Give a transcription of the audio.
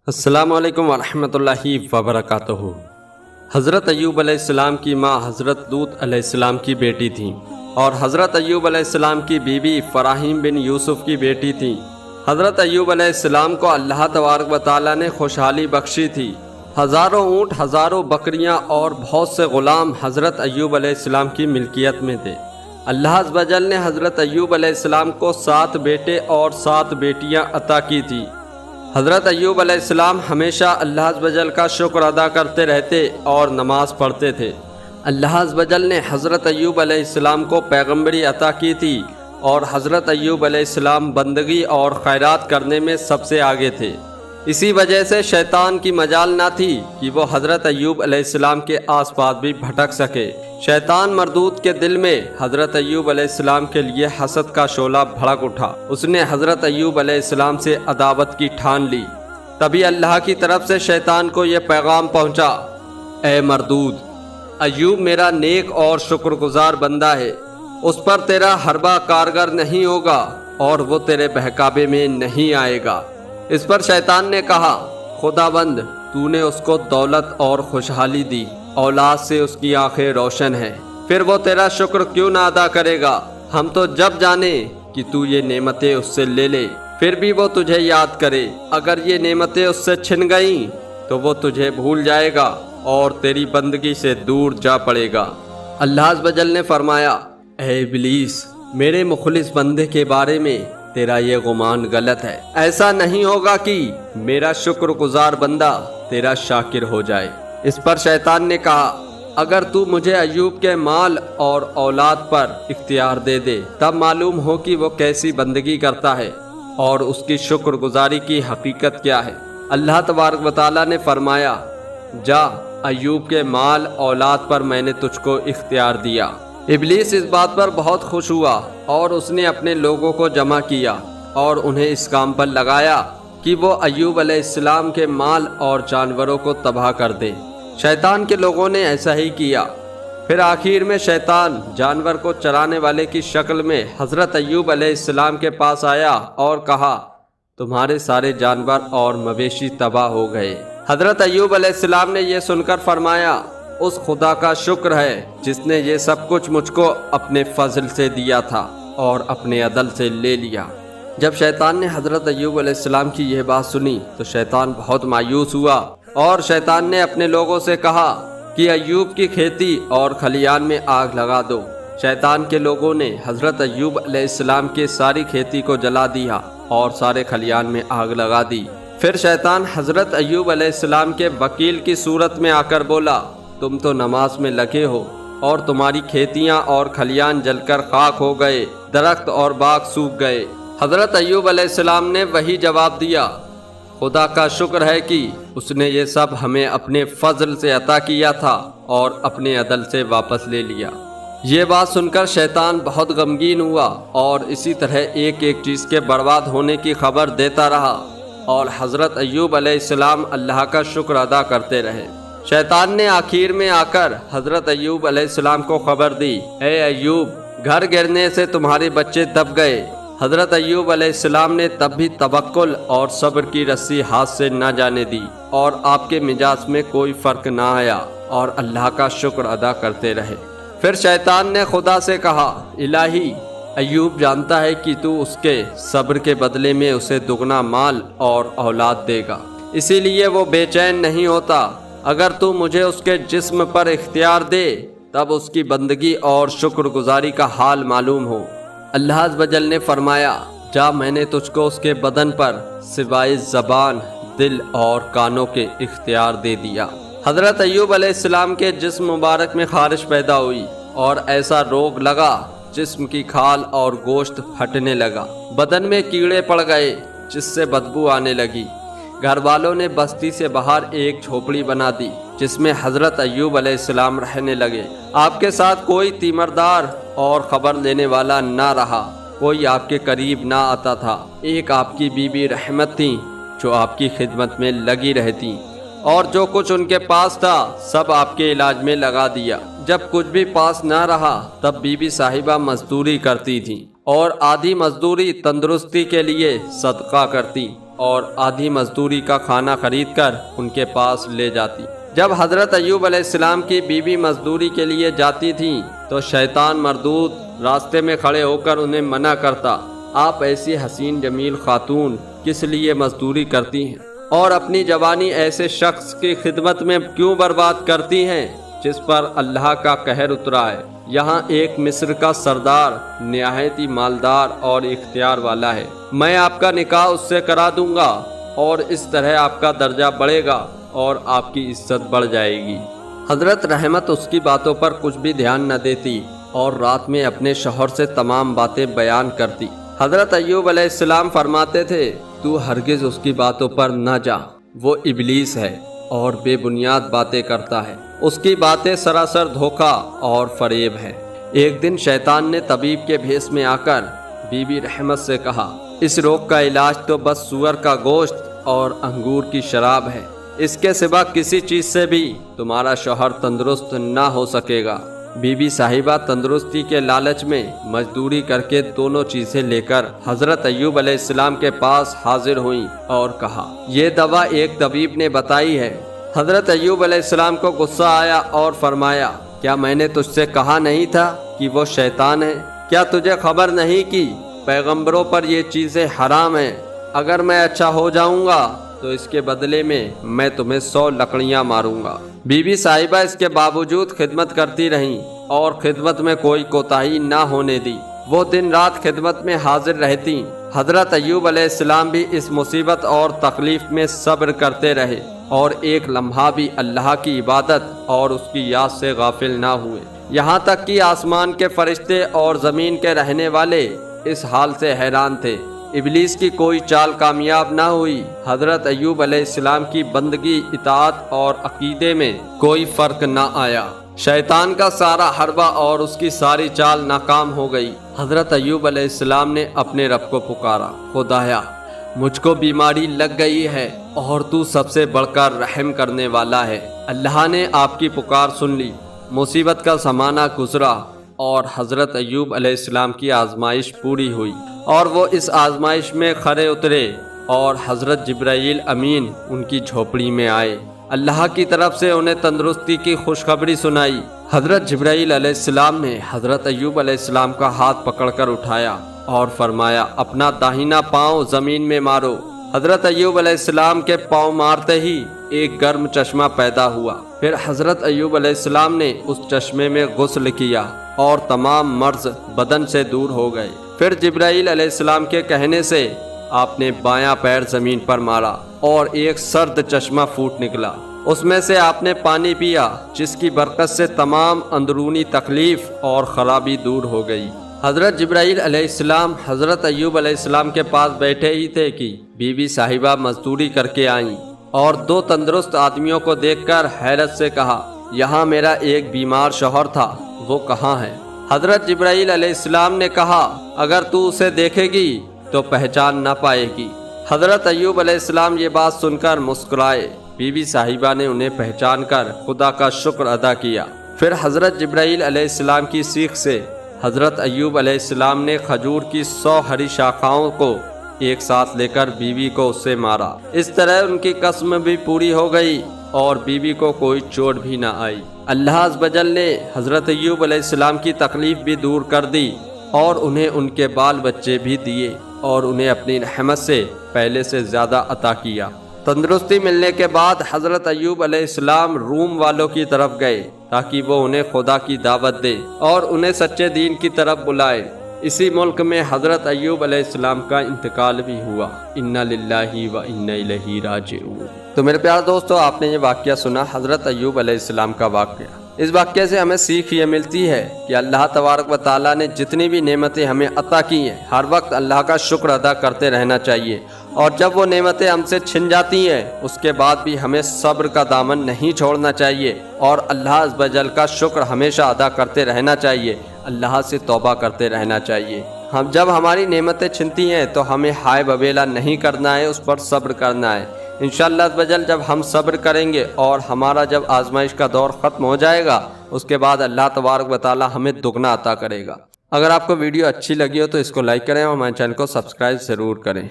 السلام علیکم ورحمۃ اللہ وبرکاتہ۔ حضرت ایوب علیہ السلام کی ماں حضرت لوط علیہ السلام کی بیٹی تھیں اور حضرت ایوب علیہ السلام کی بیوی فراہیم بن یوسف کی بیٹی تھیں۔ حضرت ایوب علیہ السلام کو اللہ تبارک و تعالیٰ نے خوشحالی بخشی تھی۔ ہزاروں اونٹ، ہزاروں بکریاں اور بہت سے غلام حضرت ایوب علیہ السلام کی ملکیت میں تھے۔ اللہ عز و جل نے حضرت ایوب علیہ السلام کو 7 بیٹے اور 7 بیٹیاں عطا کی تھی۔ حضرت ایوب علیہ السلام ہمیشہ اللہ عز و جل کا شکر ادا کرتے رہتے اور نماز پڑھتے تھے۔ اللہ عز و جل نے حضرت ایوب علیہ السلام کو پیغمبری عطا کی تھی اور حضرت ایوب علیہ السلام بندگی اور خیرات کرنے میں سب سے آگے تھے۔ اسی وجہ سے شیطان کی مجال نہ تھی کہ وہ حضرت ایوب علیہ السلام کے آس پاس بھی بھٹک سکے۔ شیطان مردود کے دل میں حضرت ایوب علیہ السلام کے لیے حسد کا شعلہ بھڑک اٹھا۔ اس نے حضرت ایوب علیہ السلام سے عداوت کی ٹھان لی۔ تبھی اللہ کی طرف سے شیطان کو یہ پیغام پہنچا: اے مردود، ایوب میرا نیک اور شکر گزار بندہ ہے، اس پر تیرا حربہ کارگر نہیں ہوگا اور وہ تیرے بہکاوے میں نہیں آئے گا۔ اس پر شیطان نے کہا: خداوند، تو نے اس کو دولت اور خوشحالی دی، اولاد سے اس کی آنکھیں روشن ہیں، پھر وہ تیرا شکر کیوں نہ ادا کرے گا؟ ہم تو جب جانے کہ تو یہ نعمتیں اس سے لے لے، پھر بھی وہ تجھے یاد کرے۔ اگر یہ نعمتیں اس سے چھن گئیں تو وہ تجھے بھول جائے گا اور تیری بندگی سے دور جا پڑے گا۔ اللہ عز و جل نے فرمایا: اے ابلیس، میرے مخلص بندے کے بارے میں تیرا یہ گمان غلط ہے۔ ایسا نہیں ہوگا کہ میرا شکر گزار بندہ تیرا شاکر ہو جائے۔ اس پر شیطان نے کہا: اگر تو مجھے ایوب کے مال اور اولاد پر اختیار دے دے، تب معلوم ہو کہ وہ کیسی بندگی کرتا ہے اور اس کی شکر گزاری کی حقیقت کیا ہے۔ اللہ تبارک و تعالیٰ نے فرمایا: جا، ایوب کے مال اولاد پر میں نے تجھ کو اختیار دیا۔ ابلیس اس بات پر بہت خوش ہوا اور اس نے اپنے لوگوں کو جمع کیا اور انہیں اس کام پر لگایا کہ وہ ایوب علیہ السلام کے مال اور جانوروں کو تباہ کر دے۔ شیطان کے لوگوں نے ایسا ہی کیا۔ پھر آخر میں شیطان جانور کو چرانے والے کی شکل میں حضرت ایوب علیہ السلام کے پاس آیا اور کہا: تمہارے سارے جانور اور مویشی تباہ ہو گئے۔ حضرت ایوب علیہ السلام نے یہ سن کر فرمایا: اس خدا کا شکر ہے جس نے یہ سب کچھ مجھ کو اپنے فضل سے دیا تھا اور اپنے عدل سے لے لیا۔ جب شیطان نے حضرت ایوب علیہ السلام کی یہ بات سنی تو شیطان بہت مایوس ہوا اور شیطان نے اپنے لوگوں سے کہا کہ ایوب کی کھیتی اور کھلیان میں آگ لگا دو۔ شیطان کے لوگوں نے حضرت ایوب علیہ السلام کی ساری کھیتی کو جلا دیا اور سارے کھلیان میں آگ لگا دی۔ پھر شیطان حضرت ایوب علیہ السلام کے وکیل کی صورت میں آ کر بولا: تم تو نماز میں لگے ہو اور تمہاری کھیتیاں اور کھلیان جل کر خاک ہو گئے، درخت اور باغ سوکھ گئے۔ حضرت ایوب علیہ السلام نے وہی جواب دیا: خدا کا شکر ہے کہ اس نے یہ سب ہمیں اپنے فضل سے عطا کیا تھا اور اپنے عدل سے واپس لے لیا۔ یہ بات سن کر شیطان بہت غمگین ہوا اور اسی طرح ایک ایک چیز کے برباد ہونے کی خبر دیتا رہا اور حضرت ایوب علیہ السلام اللہ کا شکر ادا کرتے رہے۔ شیطان نے آخر میں آ کر حضرت ایوب علیہ السلام کو خبر دی: اے ایوب، گھر گرنے سے تمہارے بچے دب گئے۔ حضرت ایوب علیہ السلام نے تب بھی توکل اور صبر کی رسی ہاتھ سے نہ جانے دی اور آپ کے مزاج میں کوئی فرق نہ آیا اور اللہ کا شکر ادا کرتے رہے۔ پھر شیطان نے خدا سے کہا: الہی، ایوب جانتا ہے کہ تو اس کے صبر کے بدلے میں اسے دگنا مال اور اولاد دے گا، اسی لیے وہ بے چین نہیں ہوتا۔ اگر تو مجھے اس کے جسم پر اختیار دے تب اس کی بندگی اور شکر گزاری کا حال معلوم ہو۔ اللہ عز و جل نے فرمایا: جا، میں نے تجھ کو اس کے بدن پر سوائے زبان، دل اور کانوں کے اختیار دے دیا۔ حضرت ایوب علیہ السلام کے جسم مبارک میں خارش پیدا ہوئی اور ایسا روگ لگا جسم کی کھال اور گوشت پھٹنے لگا، بدن میں کیڑے پڑ گئے جس سے بدبو آنے لگی۔ گھر والوں نے بستی سے باہر ایک جھوپڑی بنا دی جس میں حضرت ایوب علیہ السلام رہنے لگے۔ آپ کے ساتھ کوئی تیمردار اور خبر لینے والا نہ رہا، کوئی آپ کے قریب نہ آتا تھا۔ ایک آپ کی بیوی رحمت تھیں جو آپ کی خدمت میں لگی رہتی اور جو کچھ ان کے پاس تھا سب آپ کے علاج میں لگا دیا۔ جب کچھ بھی پاس نہ رہا تب بیوی صاحبہ مزدوری کرتی تھی اور آدھی مزدوری تندرستی کے لیے صدقہ کرتی۔ اور آدھی مزدوری کا کھانا خرید کر ان کے پاس لے جاتی۔ جب حضرت ایوب علیہ السلام کی بیوی مزدوری کے لیے جاتی تھیں تو شیطان مردود راستے میں کھڑے ہو کر انہیں منع کرتا، آپ ایسی حسین جمیل خاتون کس لیے مزدوری کرتی ہیں اور اپنی جوانی ایسے شخص کی خدمت میں کیوں برباد کرتی ہیں جس پر اللہ کا قہر اترا ہے؟ یہاں ایک مصر کا سردار نہایت ہی مالدار اور اختیار والا ہے، میں آپ کا نکاح اس سے کرا دوں گا اور اس طرح آپ کا درجہ بڑھے گا اور آپ کی عزت بڑھ جائے گی۔ حضرت رحمت اس کی باتوں پر کچھ بھی دھیان نہ دیتی اور رات میں اپنے شوہر سے تمام باتیں بیان کرتی۔ حضرت ایوب علیہ السلام فرماتے تھے، تو ہرگز اس کی باتوں پر نہ جا، وہ ابلیس ہے اور بے بنیاد باتیں کرتا ہے، اس کی باتیں سراسر دھوکہ اور فریب ہے۔ ایک دن شیطان نے طبیب کے بھیس میں آ کر بی بی رحمت سے کہا، اس روگ کا علاج تو بس سور کا گوشت اور انگور کی شراب ہے، اس کے سوا کسی چیز سے بھی تمہارا شوہر تندرست نہ ہو سکے گا۔ بی بی صاحبہ تندرستی کے لالچ میں مزدوری کر کے دونوں چیزیں لے کر حضرت ایوب علیہ السلام کے پاس حاضر ہوئیں اور کہا، یہ دوا ایک طبیب نے بتائی ہے۔ حضرت ایوب علیہ السلام کو غصہ آیا اور فرمایا، کیا میں نے تجھ سے کہا نہیں تھا کہ وہ شیطان ہے؟ کیا تجھے خبر نہیں کہ پیغمبروں پر یہ چیزیں حرام ہیں؟ اگر میں اچھا ہو جاؤں گا تو اس کے بدلے میں تمہیں 100 لکڑیاں ماروں گا۔ بی بی صاحبہ اس کے باوجود خدمت کرتی رہیں اور خدمت میں کوئی کوتاہی نہ ہونے دی۔ وہ دن رات خدمت میں حاضر رہتی۔ حضرت ایوب علیہ السلام بھی اس مصیبت اور تکلیف میں صبر کرتے رہے اور ایک لمحہ بھی اللہ کی عبادت اور اس کی یاد سے غافل نہ ہوئے، یہاں تک کہ آسمان کے فرشتے اور زمین کے رہنے والے اس حال سے حیران تھے۔ ابلیس کی کوئی چال کامیاب نہ ہوئی۔ حضرت ایوب علیہ السلام کی بندگی، اطاعت اور عقیدے میں کوئی فرق نہ آیا۔ شیطان کا سارا حربہ اور اس کی ساری چال ناکام ہو گئی۔ حضرت ایوب علیہ السلام نے اپنے رب کو پکارا، خدایا مجھ کو بیماری لگ گئی ہے اور تو سب سے بڑھ کر رحم کرنے والا ہے۔ اللہ نے آپ کی پکار سن لی۔ مصیبت کا زمانہ گزرا اور حضرت ایوب علیہ السلام کی آزمائش پوری ہوئی اور وہ اس آزمائش میں کھرے اترے اور حضرت جبرائیل امین ان کی جھوپڑی میں آئے۔ اللہ کی طرف سے انہیں تندرستی کی خوشخبری سنائی۔ حضرت جبرائیل علیہ السلام نے حضرت ایوب علیہ السلام کا ہاتھ پکڑ کر اٹھایا اور فرمایا، اپنا داہنا پاؤں زمین میں مارو۔ حضرت ایوب علیہ السلام کے پاؤں مارتے ہی ایک گرم چشمہ پیدا ہوا۔ پھر حضرت ایوب علیہ السلام نے اس چشمے میں غسل کیا اور تمام مرض بدن سے دور ہو گئے۔ پھر جبرائیل علیہ السلام کے کہنے سے آپ نے بایاں پیر زمین پر مارا اور ایک سرد چشمہ پھوٹ نکلا، اس میں سے آپ نے پانی پیا، جس کی برکت سے تمام اندرونی تکلیف اور خرابی دور ہو گئی۔ حضرت جبرائیل علیہ السلام حضرت ایوب علیہ السلام کے پاس بیٹھے ہی تھے کہ بی بی صاحبہ مزدوری کر کے آئیں اور دو تندرست آدمیوں کو دیکھ کر حیرت سے کہا، یہاں میرا ایک بیمار شوہر تھا، وہ کہاں ہے؟ حضرت جبرائیل علیہ السلام نے کہا، اگر تو اسے دیکھے گی تو پہچان نہ پائے گی۔ حضرت ایوب علیہ السلام یہ بات سن کر مسکرائے۔ بی بی صاحبہ نے انہیں پہچان کر خدا کا شکر ادا کیا۔ پھر حضرت جبرائیل علیہ السلام کی سیخ سے حضرت ایوب علیہ السلام نے کھجور کی 100 ہری شاخاؤں کو ایک ساتھ لے کر بیوی کو اس سے مارا۔ اس طرح ان کی قسم بھی پوری ہو گئی اور بیوی کو کوئی چوٹ بھی نہ آئی۔ اللہ عز و جل نے حضرت ایوب علیہ السلام کی تکلیف بھی دور کر دی اور انہیں ان کے بال بچے بھی دیے اور انہیں اپنی رحمت سے پہلے سے زیادہ عطا کیا۔ تندرستی ملنے کے بعد حضرت ایوب علیہ السلام روم والوں کی طرف گئے تاکہ وہ انہیں خدا کی دعوت دے اور انہیں سچے دین کی طرف بلائے۔ اسی ملک میں حضرت ایوب علیہ السلام کا انتقال بھی ہوا۔ انا للہ و انا الیہ راجعون۔ تو میرے پیارے دوستو، آپ نے یہ واقعہ سنا، حضرت ایوب علیہ السلام کا واقعہ۔ اس واقعے سے ہمیں سیکھ یہ ملتی ہے کہ اللہ تبارک و تعالیٰ نے جتنی بھی نعمتیں ہمیں عطا کی ہیں، ہر وقت اللہ کا شکر ادا کرتے رہنا چاہیے، اور جب وہ نعمتیں ہم سے چھن جاتی ہیں اس کے بعد بھی ہمیں صبر کا دامن نہیں چھوڑنا چاہیے اور اللہ عز و جل کا شکر ہمیشہ ادا کرتے رہنا چاہیے، اللہ سے توبہ کرتے رہنا چاہیے۔ جب ہماری نعمتیں چھنتی ہیں تو ہمیں ہائے بویلا نہیں کرنا ہے، اس پر صبر کرنا ہے۔ انشاءاللہ عز و جل جب ہم صبر کریں گے اور ہمارا جب آزمائش کا دور ختم ہو جائے گا، اس کے بعد اللہ تبارک و تعالی ہمیں دگنا عطا کرے گا۔ اگر آپ کو ویڈیو اچھی لگی ہو تو اس کو لائک کریں اور ہمارے چینل کو سبسکرائب ضرور کریں۔